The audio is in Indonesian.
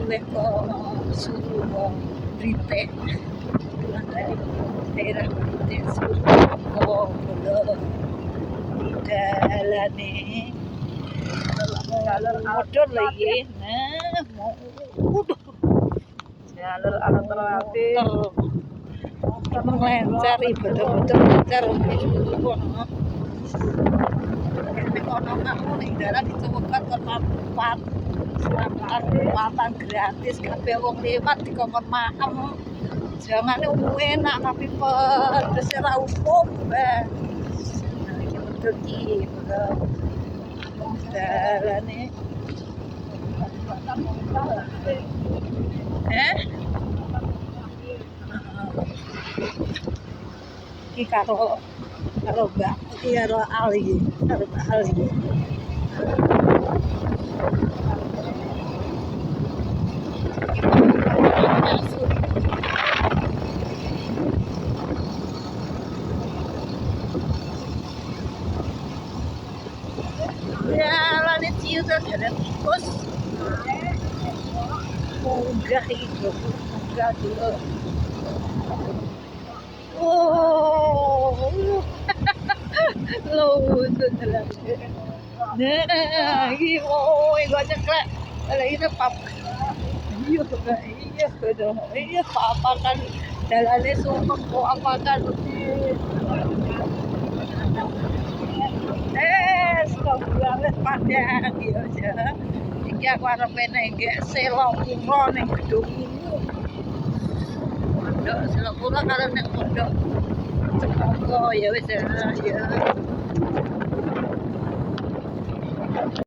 mulai ke Suruh Brite dari daerah Brite Suruh jalan nih modal lagi nah mau jalur alternatif melancar betul-betul lancar kono kamu ning dalan dicoba bermanfaat selatan gratis kabeh wong lewat dikongkon maem jangan enak tapi pedes ora umum iki betul iki dalane iki karo Mbak iki karo Ali jalan ciut jalan tikus munggah itu munggah dulu lo itu jalan nah ini gua ceklek kalau ini pap iya apa kan jalannya sumpah kok apa kan sekolah padang ya aja iki aku arepe nenggek selo kula ning gedung pondok selo kula karo nek pondok Cepoko ya wis ya